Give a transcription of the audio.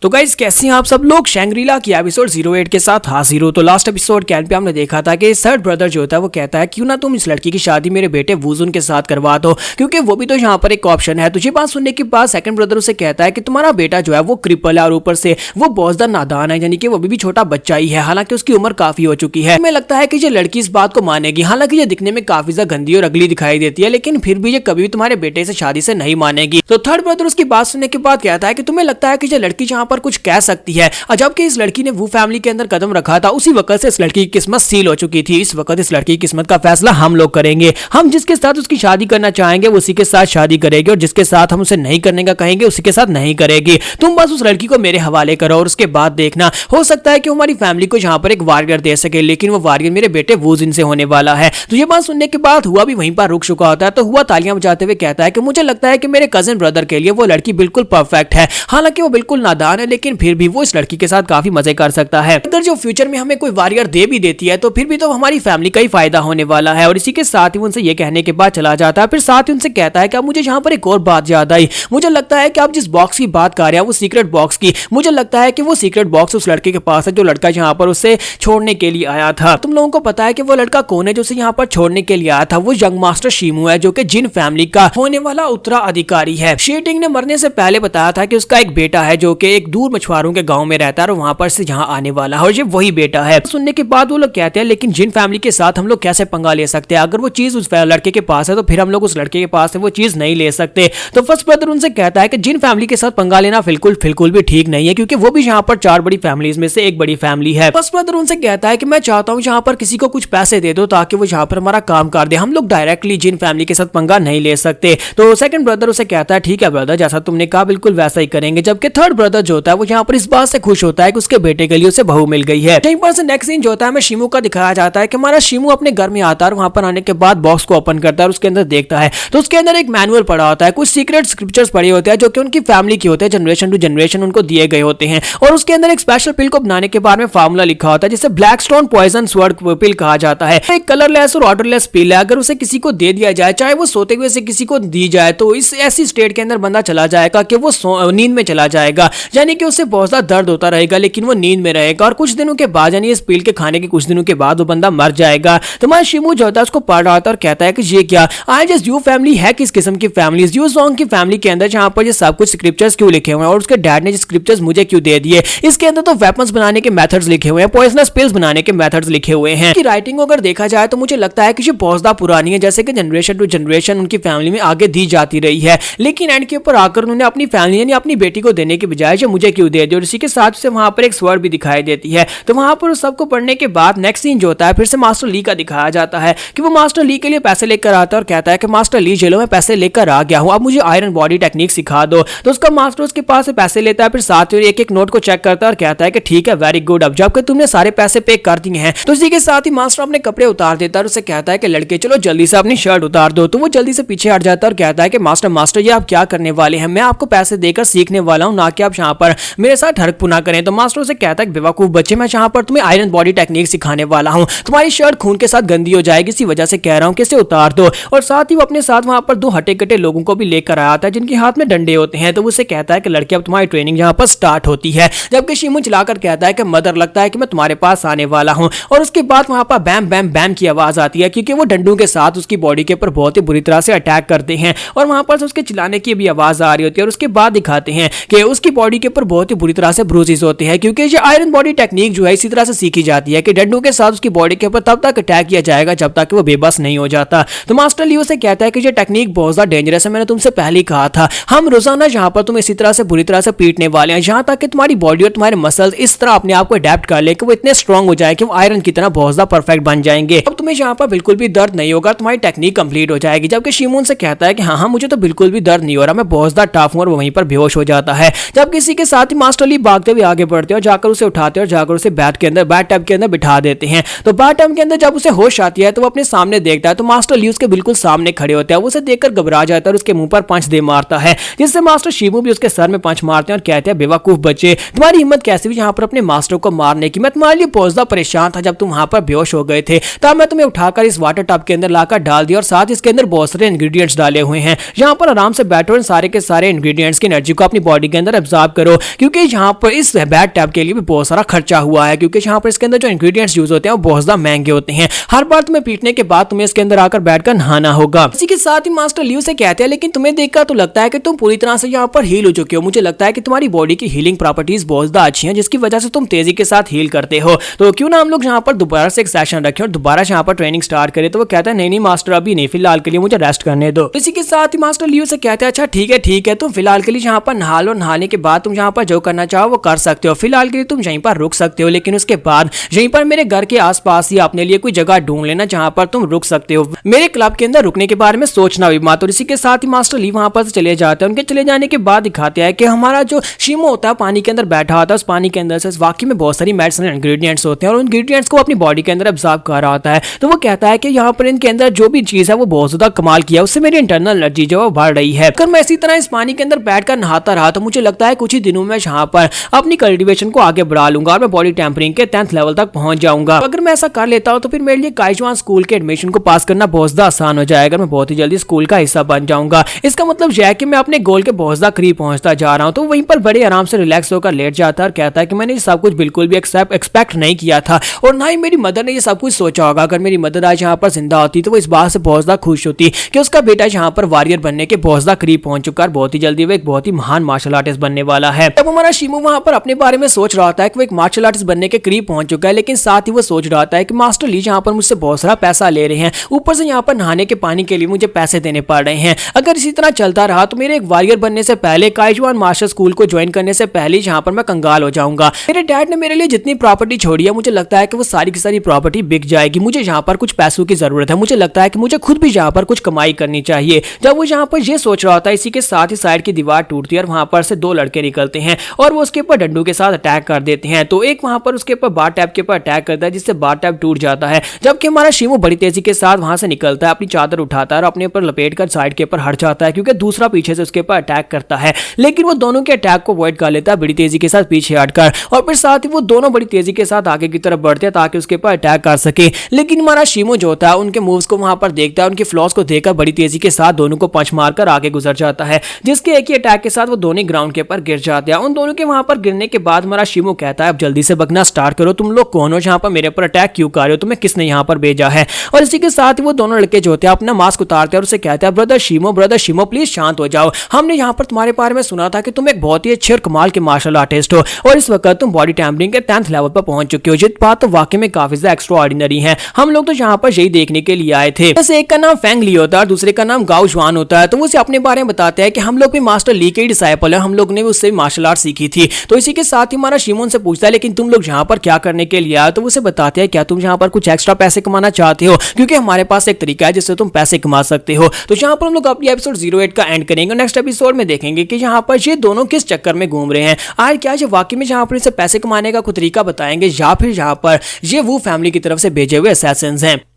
तो गाइस कैसे हैं आप सब लोग। शैंग्रीला की एपिसोड 08 के साथ हाजिर हो। तो लास्ट एपिसोड के एंड पे हमने देखा था कि थर्ड ब्रदर जो होता है वो कहता है क्यों ना तुम इस लड़की की शादी मेरे बेटे वुजुन के साथ करवा दो, क्योंकि वो भी तो यहाँ पर एक ऑप्शन है। तुझे बात सुनने के बाद सेकंड ब्रदर उसे कहता है कि तुम्हारा बेटा जो है वो क्रिपल है और ऊपर से वो बहुत ज्यादा नादान है, यानी कि वो भी छोटा बच्चा ही है, हालांकि उसकी उम्र काफी हो चुकी है। हमें लगता है कि ये लड़की इस बात को मानेगी, हालांकि ये दिखने में काफी ज्यादा गंदी और अगली दिखाई देती है, लेकिन फिर भी ये कभी भी तुम्हारे बेटे से शादी से नहीं मानेगी। तो थर्ड ब्रदर उसकी बात सुनने के बाद कहता है कि तुम्हें लगता है कि ये लड़की यहाँ पर कुछ कह सकती है, और जबकि इस लड़की ने वो फैमिली के अंदर कदम रखा था उसी वक्त से इस लड़की की किस्मत सील हो चुकी थी। इस वक्त इस लड़की की किस्मत का फैसला हम लोग करेंगे। हम जिसके साथ उसकी शादी करना चाहेंगे वो उसी के साथ शादी करेगी, और जिसके साथ हम उसे नहीं करने का कहेंगे उसी के साथ नहीं करेगी। तुम बस उस लड़की को मेरे हवाले करो और उसके बाद देखना, हो सकता है कि हमारी फैमिली को यहाँ पर एक वारियर दे सके, लेकिन वो वारियर मेरे बेटे वुजिन से होने वाला है। तो ये बात सुनने के बाद हुआ भी वहीं पर रुक चुका होता है। तो हुआ तालियां बजाते हुए कहता है कि मुझे लगता है कि मेरे कजिन ब्रदर के लिए वो लड़की बिल्कुल परफेक्ट है, हालांकि वो बिल्कुल नादान है, लेकिन फिर भी वो इस लड़की के साथ काफी मजे कर सकता है। अगर जो फ्यूचर में हमें कोई वारियर दे भी देती है तो फिर भी तो हमारी फैमिली का ही फायदा होने वाला है। और इसी के साथ ही उनसे ये कहने के बाद चला जाता है। फिर साथ ही उनसे कहता है कि अब मुझे यहाँ पर एक और बात याद आई, मुझे लगता है कि आप जिस बॉक्स की बात कर रहे हैं वो सीक्रेट बॉक्स की, मुझे लगता है कि वो सीक्रेट बॉक्स उस लड़के के पास है जो लड़का यहाँ पर उसे छोड़ने के लिए आया था। तुम लोगों को पता है कि वो लड़का कौन है जो उसे यहाँ पर छोड़ने के लिए आया था? वो यंग मास्टर शिमू है, जो कि जिन फैमिली का होने वाला उत्तराधिकारी है। शीटिंग ने मरने से पहले बताया था कि उसका एक बेटा है जो कि एक दूर मछुआरों के गांव में रहता है और वहां पर से यहाँ आने वाला है, और ये वही बेटा है। सुनने के बाद वो लोग कहते हैं लेकिन जिन फैमिली के साथ हम लोग कैसे पंगा ले सकते हैं? अगर वो चीज उस लड़के के पास है तो फिर हम लोग उस लड़के के पास है वो चीज नहीं ले सकते। तो फर्स्ट ब्रदर उनसे कहता है कि जिन फैमिली के साथ पंगा लेना बिल्कुल भी ठीक नहीं है, क्योंकि वो भी यहाँ पर 4 बड़ी फैमिलीज में से एक बड़ी फैमिली है। फर्स्ट ब्रदर उनसे कहता है कि मैं चाहता हूँ यहाँ पर किसी को कुछ पैसे दे दो ताकि वो यहाँ पर हमारा काम कर दे, हम लोग डायरेक्टली जिन फैमिली के साथ पंगा नहीं ले सकते। तो सेकंड ब्रदर उसे कहता है ठीक है ब्रदर, जैसा तुमने कहा बिल्कुल वैसा ही करेंगे। जबकि थर्ड ब्रदर जो होता है वो यहाँ पर इस बात से खुश होता है कि उसके बेटे के लिए उसे बहू मिल गई है। यहीं पर से नेक्स्ट सीन जो होता है हमें शिमू का दिखाया जाता है कि हमारा शिमू अपने घर में आता है और वहां पर आने के बाद बॉक्स को ओपन करता है और उसके अंदर देखता है तो उसके अंदर एक मैनुअल पड़ा होता है, कुछ सीक्रेट स्क्रिप्चर्स पड़े होते हैं जो कि उनकी फैमिली की होते हैं, जनरेशन टू जनरेशन उनको दिए गए होते हैं। और उसके अंदर एक स्पेशल पिल को बनाने के बारे में फार्मूला लिखा होता है जिसे ब्लैक स्टोन पॉइजन स्वर्ड पिल कहा जाता है। एक कलरलेस और ऑर्डरलेस पिल है, अगर उसे किसी को दे दिया जाए, चाहे वो सोते हुए से किसी को दी जाए, तो इस ऐसी स्टेट के अंदर बंदा चला जाएगा कि वो नींद में चला जाएगा, यानी कि उसे बहुत ज्यादा दर्द होता रहेगा लेकिन वो नींद में रहेगा, और कुछ दिनों के बाद यानी इस पिल के खाने के कुछ दिनों के बाद वो बंदा मर जाएगा। तो हमारा शिमू जो होता है उसको पढ़ रहा था और कहता है कि ये क्या आज यू फैमिली है, किस किस्म की फैमिली, यू सॉन्ग की फैमिली के अंदर जहां पर ये सब कुछ स्क्रिप्चर्स क्यों लिखे हुए हैं, और उसके डैड ने जो स्क्रिप्चर्स मुझे क्यों दे दिए? इसके अंदर तो वेपन्स बनाने के मेथड्स लिखे हुए हैं, पॉइजनस पिल्स बनाने के मेथड्स लिखे हुए हैं। राइटिंग अगर देखा जाए तो मुझे लगता है कि ये बहुत ज्यादा पुरानी है, जैसे कि जनरेशन टू जनरेशन उनकी फैमिली में आगे दी जाती रही है, लेकिन एंड के ऊपर आकर उन्होंने अपनी फैमिली यानी अपनी बेटी को देने के बजाय जो मुझे क्यों दे दी। और इसी के साथ से वहां पर एक स्वर्ड भी दिखाई देती है। तो वहां पर उस सबको पढ़ने के बाद नेक्स्ट सीन जो होता है फिर से मास्टर ली का दिखाया जाता है कि वो मास्टर ली के लिए पैसे लेकर आता है और कहता है कि मास्टर ली चलो मैं पैसे लेकर आ गया हूं, अब मुझे आयरन बॉडी टेक्निक सिखा दो। तो उसका मास्टर उसके पास से पैसे लेता है, फिर साथ ही एक एक नोट को चेक करता है और कहता है कि ठीक है वेरी गुड, अब जबकि तुमने सारे पैसे पे कर दिए हैं। तो इसी के साथ ही मास्टर अपने कपड़े उतार देता है और उसे कहता है कि लड़के चलो जल्दी से अपनी शर्ट उतार दो। तो वो जल्दी से पीछे हट जाता है और कहता है कि मास्टर ये आप क्या करने वाले हैं? मैं आपको पैसे देकर सीखने वाला हूं, ना कि आप यहाँ पर मेरे साथ हरक पुना करें। तो मास्टर उसे कहता है बेवकूफ बच्चे, मैं यहाँ पर तुम्हें आयरन बॉडी टेक्निक सिखाने वाला हूँ, तुम्हारी शर्ट खून के साथ गंदी हो जाएगी, इसी वजह से कह रहा हूँ कि इसे उतार दो। और साथ ही वो अपने साथ वहां पर 2 हटे कटे लोगों को भी लेकर आया था जिनके हाथ में डंडे होते हैं। तो उसे कहता है कि लड़के अब तुम्हारी ट्रेनिंग यहाँ पर स्टार्ट होती है, जबकि शिमू चलाकर कहता है कि मदर लगता है कि मैं तुम्हारे पास आने वाला हूँ। और उसके बाद वहां पर बैम बैम बैम की आवाज आती है, क्योंकि वो डंडों के साथ उसकी बॉडी के ऊपर बहुत ही बुरी तरह से अटैक करते हैं और वहां पर उसके चिल्लाने की भी आवाज आ रही होती है। और उसके बाद दिखाते हैं कि उसकी बॉडी के ऊपर बहुत ही बुरी तरह से ब्रूसेस होते हैं, क्योंकि ये आयरन बॉडी टेक्निक जो है इसी तरह से सीखी जाती है कि डंडों के साथ उसकी बॉडी के ऊपर तब तक अटैक किया जाएगा जब तक वो बेबस नहीं हो जाता। तो मास्टर ली उसे कहता है कि ये टेक्निक बहुत ज्यादा डेंजरस है, मैंने तुमसे पहले ही कहा था, हम रोजाना यहाँ पर तुम इसी तरह से बुरी तरह से पीटने वाले हैं जहां तक कि तुम्हारी बॉडी और तुम्हारे मसल्स इस तरह अपने आप को अडेप्ट कर ले कि वो इतने स्ट्रॉन्ग हो जाए कि वो आयरन की तरह बहुत ज्यादा परफेक्ट बन जाएंगे। अब तुम्हें यहाँ पर बिल्कुल भी दर्द नहीं होगा, तुम्हारी टेक्निक कंप्लीट हो जाएगी। जबकि शिमून से कहता है कि हाँ मुझे तो बिल्कुल भी दर्द नहीं हो रहा, मैं बहुत ज्यादा टफ हूं, और वहीं पर बेहोश हो जाता है। जब किसी के साथ ही मास्टर ली भागते हुए आगे बढ़ते हैं और जाकर उसे उठाते हैं और जाकर उसे बैट टब के अंदर बिठा देते हैं। तो बैट टब के अंदर जब उसे होश आती है तो वो अपने सामने देखता है तो मास्टर ली उसके बिल्कुल सामने खड़े होते हैं। वो उसे देखकर घबरा जाता है और उसके मुंह पर पंच दे मारता है, जिससे मास्टर शिमू भी उसके सर में पंच मारते हैं और कहते हैं बेवकूफ बच्चे, तुम्हारी हिम्मत कैसे भी यहाँ पर अपने मास्टर को मारने की? मैं तुम्हारे लिए बहुत ज्यादा परेशान था जब तुम वहां पर बेहोश हो गए थे, तब मैं तुम्हें उठाकर इस वाटर टब के अंदर लाकर डाल दिया और साथ इसके अंदर बहुत सारे इंग्रेडिएंट्स डाले हुए हैं। यहाँ पर आराम से बैठो और सारे के सारे इंग्रेडिएंट्स की एनर्जी को अपनी बॉडी के अंदर एब्जॉर्ब करो हो, क्योंकि यहाँ पर इस बैट टैब के लिए भी बहुत सारा खर्चा हुआ है, क्योंकि यहाँ पर इसके अंदर जो इंग्रेडिएंट्स यूज होते हैं वो बहुत ज्यादा महंगे होते हैं। हर बार तुम्हें पीटने के बाद तुम्हें इसके अंदर आकर बैठकर नहाना होगा। इसी के साथ ही मास्टर लियो से कहते हैं लेकिन तुम्हें देखकर तो लगता है कि तुम पूरी तरह से यहाँ पर हील हो चुके हो। मुझे लगता है कि तुम्हारी बॉडी की हीलिंग प्रॉपर्टीज बहुत ज्यादा अच्छी हैं, जिसकी वजह से तुम तेजी के साथ हील करते हो। तो क्यों ना हम लोग यहाँ पर दोबारा से एक सेशन रखें और दोबारा यहाँ पर ट्रेनिंग स्टार्ट करें। तो वो कहता है नहीं मास्टर अभी नहीं, फिलहाल के लिए मुझे रेस्ट करने दो। इसी के साथ ही मास्टर लियो से कहते हैं अच्छा ठीक है तुम फिलहाल के लिए यहाँ पर नहा लो, नहाने के बाद तुम यहाँ पर जो करना चाहो वो कर सकते हो। फिलहाल के लिए तुम यहीं पर रुक सकते हो, लेकिन उसके बाद यहीं पर मेरे घर के आसपास ही अपने लिए कोई जगह ढूंढ लेना जहाँ पर तुम रुक सकते हो। मेरे क्लब के अंदर रुकने के बारे में सोचना भी मत। और इसी के साथ ही मास्टर ली वहां पर से चले जाते हैं। उनके चले जाने के बाद दिखाते हैं कि हमारा जो शिमो होता है पानी के अंदर बैठा होता है, उस पानी के अंदर से वाकई में बहुत सारी मेडिसिनल इंग्रेडिएंट्स होते हैं और उन इंग्रेडिएंट्स को अपनी बॉडी के अंदर एब्जॉर्ब कर रहा होता है। तो वो कहता है कि यहाँ पर इनके अंदर जो भी चीज है वो बहुत ज्यादा कमाल किया, उससे मेरी इंटरनल एनर्जी जो है बढ़ रही है। अगर मैं इसी तरह इस पानी के अंदर बैठकर नहाता रहा तो मुझे लगता है कुछ ही दिनों में यहाँ पर अपनी कल्टिवेशन को आगे बढ़ा लूंगा और मैं बॉडी टेम्परिंग के 10th लेवल तक पहुंच जाऊंगा। अगर मैं ऐसा कर लेता हूं तो फिर मेरे लिए काइजवान स्कूल के एडमिशन को पास करना बहुत ज्यादा आसान हो जाएगा। मैं बहुत ही जल्दी स्कूल का हिस्सा बन जाऊंगा। इसका मतलब यह है कि मैं अपने गोल के बहुत ज्यादा करीब पहुंचता जा रहा हूं। तो वहीं पर बड़े आराम से रिलैक्स होकर लेट जाता है और कहता है कि मैंने ये सब कुछ बिल्कुल भी एक्सपेक्ट नहीं किया था और ना ही मेरी मदर ने ये सब कुछ सोचा होगा। अगर मेरी मदर आज यहाँ पर जिंदा होती तो वो इस बात से बहुत ज्यादा खुश होती कि उसका बेटा यहाँ पर वॉरियर बनने के बहुत ज्यादा करीब पहुंच चुका है, बहुत ही जल्दी वो एक बहुत ही महान मार्शल आर्टिस्ट बनने वाला है। तब हमारा शिमो वहां पर अपने बारे में सोच रहा था कि वो एक मार्शल आर्टिस्ट बनने के करीब पहुंच चुका है, लेकिन साथ ही वो सोच रहा था कि मास्टर ली यहाँ पर मुझसे बहुत सारा पैसा ले रहे हैं, ऊपर से यहाँ पर नहाने के पानी के लिए मुझे पैसे देने पड़ रहे हैं। अगर इसी तरह चलता रहा तो मेरे एक वॉरियर बनने से पहले, काइजवान मार्शल स्कूल को ज्वाइन करने से पहले यहाँ पर मैं कंगाल हो जाऊंगा। मेरे डैड ने मेरे लिए जितनी प्रॉपर्टी छोड़ी है मुझे लगता है कि वो सारी की सारी प्रॉपर्टी बिक जाएगी। मुझे यहाँ पर कुछ पैसों की जरूरत है, मुझे लगता है कि मुझे खुद भी यहाँ पर कुछ कमाई करनी चाहिए। जब वो यहाँ पर ये सोच रहा होता है इसी के साथ ही साइड की दीवार टूटती है और वहां पर से दो लड़के निकलते हैं और वो उसके ऊपर डंडू के साथ अटैक कर देते हैं। तो एक वहां पर उसके ऊपर बार टैप के ऊपर अटैक करता है जिससे बार टैप टूट जाता है, जबकि हमारा शिमो बड़ी तेजी के साथ वहां से निकलता है, अपनी चादर उठाता है और अपने ऊपर लपेट कर साइड के ऊपर हट जाता है क्योंकि दूसरा पीछे से उसके ऊपर अटैक करता है। लेकिन वो दोनों के अटैक को अवॉइड कर लेता है बड़ी तेजी के साथ पीछे हटकर, और फिर साथ ही वो दोनों बड़ी तेजी के साथ आगे की तरफ बढ़ते हैं ताकि उसके ऊपर अटैक कर सके। लेकिन हमारा शिमो जो होता है उनके मूव्स को वहां पर देखता है, उनके फ्लॉस को देखकर बड़ी तेजी के साथ दोनों को पंच मारकर आगे गुजर जाता है, जिसके एक ही अटैक के साथ वो दोनों ग्राउंड के ऊपर गिर जाते हैं। उन दोनों के वहां पर गिरने के बाद हमारा शिमो कहता है अब जल्दी से भगना स्टार्ट करो, तुम लोग कौन हो यहाँ पर मेरे ऊपर अटैक क्यों कर रहे हो, तुम्हें किसने यहाँ पर भेजा है। और इसी के साथ ही वो दोनों लड़के जो होते हैं अपना मास्क उतारते हैं और उसे कहते हैं ब्रदर शिमो प्लीज शांत हो जाओ, हमने यहाँ पर तुम्हारे बारे में सुना था कि तुम एक बहुत ही अच्छे और कमाल के मार्शल आर्टिस्ट हो और इस वक्त तुम बॉडी टेम्परिंग के 10th लेवल पर पहुंच चुके हो। ये बात तो वाकई में काफी ज्यादा एक्स्ट्रा ऑर्डिनरी है, हम लोग तो यहाँ पर यही देखने के लिए आए थे। जैसे एक का नाम फेंग ली होता है और दूसरे का नाम गाओ जुआन होता है। तो वो उसे अपने बारे में बताते हैं कि हम लोग भी मास्टर ली के डिसाइपल है, हम लोग ने भी उससे मार्शल आर्ट सीखी थी। तो इसी के साथ ही हमारा शिमो से पूछता है लेकिन तुम लोग यहाँ पर क्या करने के लिए आए। तो उसे बताते हैं क्या तुम यहाँ पर कुछ एक्स्ट्रा पैसे कमाना चाहते हो, क्योंकि हमारे पास एक तरीका है जिससे तुम पैसे कमा सकते हो। तो यहाँ पर हम लोग अपनी एपिसोड 08 का एंड करेंगे। नेक्स्ट एपिसोड में देखेंगे कि यहाँ पर ये दोनों किस चक्कर में घूम रहे हैं, आज क्या ये वाकई में यहाँ पर इसे पैसे कमाने का कोई तरीका बताएंगे या फिर यहाँ पर ये वो फैमिली की तरफ से भेजे हुए असैसिन्स हैं।